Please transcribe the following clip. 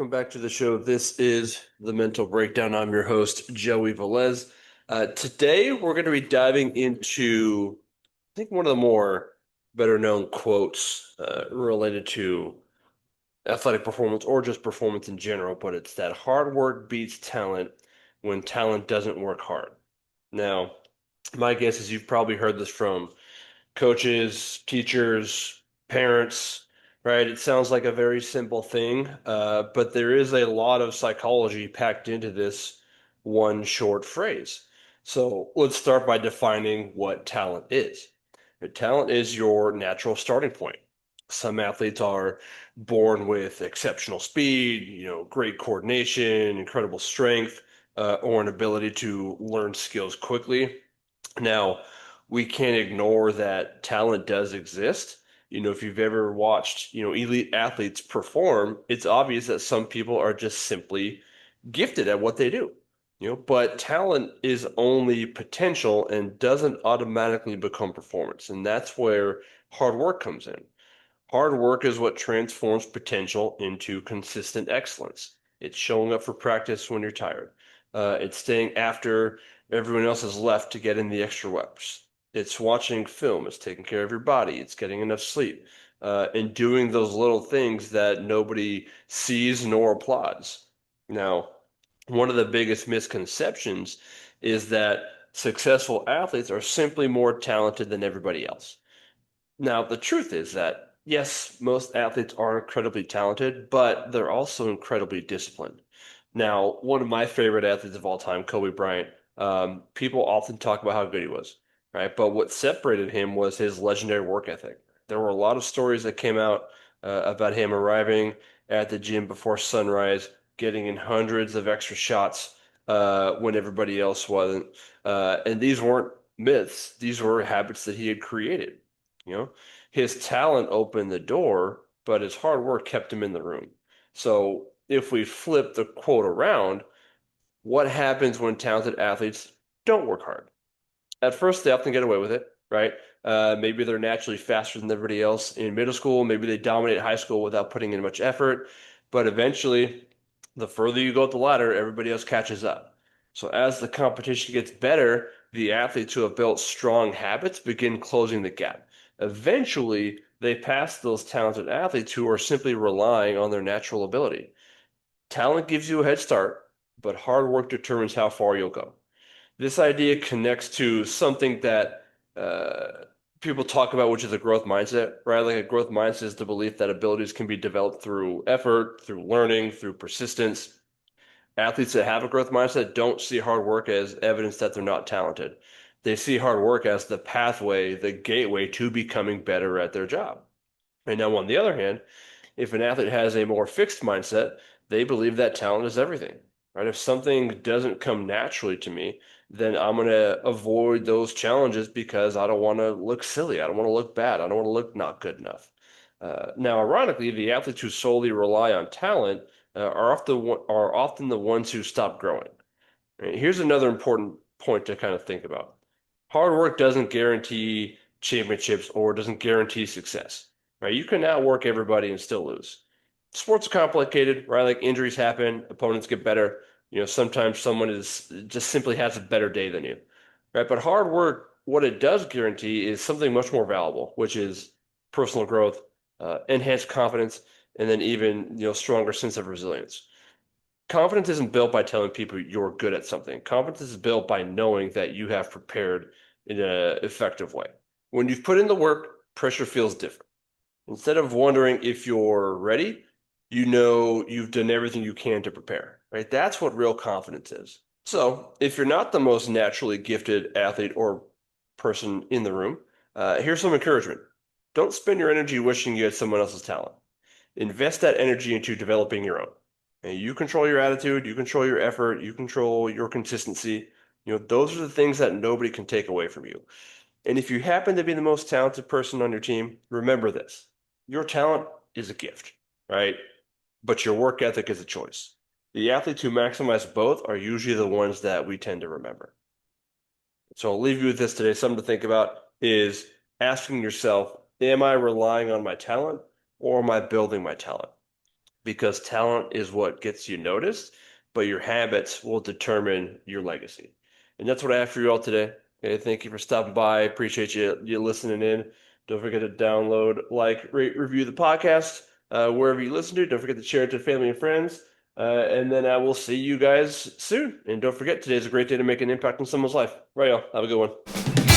welcome back to the show. This is the Mental Breakdown. I'm your host, Joey Velez. Today, we're going to be diving into, I think, one of the more better known quotes related to athletic performance or just performance in general, but it's that hard work beats talent when talent doesn't work hard. Now, my guess is you've probably heard this from coaches, teachers, parents, right? It sounds like a very simple thing, but there is a lot of psychology packed into this one short phrase. So let's start by defining what talent is. Talent is your natural starting point. Some athletes are born with exceptional speed, great coordination, incredible strength, or an ability to learn skills quickly. Now, we can't ignore that talent does exist. If you've ever watched, elite athletes perform, it's obvious that some people are just simply gifted at what they do. But talent is only potential and doesn't automatically become performance. And that's where hard work comes in. Hard work is what transforms potential into consistent excellence. It's showing up for practice when you're tired. It's staying after everyone else has left to get in the extra reps. It's watching film. It's taking care of your body. It's getting enough sleep. And doing those little things that nobody sees nor applauds. Now, one of the biggest misconceptions is that successful athletes are simply more talented than everybody else. Now, the truth is that, yes, most athletes are incredibly talented, but they're also incredibly disciplined. Now, one of my favorite athletes of all time, Kobe Bryant, people often talk about how good he was, right? But what separated him was his legendary work ethic. There were a lot of stories that came out about him arriving at the gym before sunrise, getting in hundreds of extra shots when everybody else wasn't. And these weren't myths, these were habits that he had created. You know, his talent opened the door, but his hard work kept him in the room. So if we flip the quote around, what happens when talented athletes don't work hard? At first, they often get away with it, right? Maybe they're naturally faster than everybody else in middle school. Maybe they dominate high school without putting in much effort. But eventually, the further you go up the ladder, everybody else catches up. So as the competition gets better, the athletes who have built strong habits begin closing the gap. Eventually, they pass those talented athletes who are simply relying on their natural ability. Talent gives you a head start, but hard work determines how far you'll go. This idea connects to something that people talk about, which is a growth mindset, right? Like a growth mindset is the belief that abilities can be developed through effort, through learning, through persistence. Athletes that have a growth mindset don't see hard work as evidence that they're not talented. They see hard work as the pathway, the gateway to becoming better at their job. And now, on the other hand, if an athlete has a more fixed mindset, they believe that talent is everything, right? If something doesn't come naturally to me, then I'm going to avoid those challenges because I don't want to look silly. I don't want to look bad. I don't want to look not good enough. Now, ironically, the athletes who solely rely on talent are often the ones who stop growing. Right? Here's another important point to kind of think about. Hard work doesn't guarantee championships or doesn't guarantee success, right? You can outwork everybody and still lose. Sports are complicated, right? Like injuries happen, opponents get better. Sometimes someone is just simply has a better day than you, right? But hard work, what it does guarantee is something much more valuable, which is personal growth, enhanced confidence, and then even, stronger sense of resilience. Confidence isn't built by telling people you're good at something. Confidence is built by knowing that you have prepared in an effective way. When you've put in the work, pressure feels different. Instead of wondering if you're ready, you know you've done everything you can to prepare, right? That's what real confidence is. So, if you're not the most naturally gifted athlete or person in the room, here's some encouragement. Don't spend your energy wishing you had someone else's talent. Invest that energy into developing your own. And you control your attitude, you control your effort, you control your consistency. Those are the things that nobody can take away from you. And if you happen to be the most talented person on your team, remember this. Your talent is a gift, right? But your work ethic is a choice. The athletes who maximize both are usually the ones that we tend to remember. So I'll leave you with this today. Something to think about is asking yourself, am I relying on my talent or am I building my talent? because talent is what gets you noticed, but your habits will determine your legacy. And that's what I have for you all today. Okay, thank you for stopping by. Appreciate you listening in. Don't forget to download, like, rate, review the podcast wherever you listen to. Don't forget to share it to family and friends. And then I will see you guys soon. And don't forget, today's a great day to make an impact on someone's life. Right, y'all. Have a good one.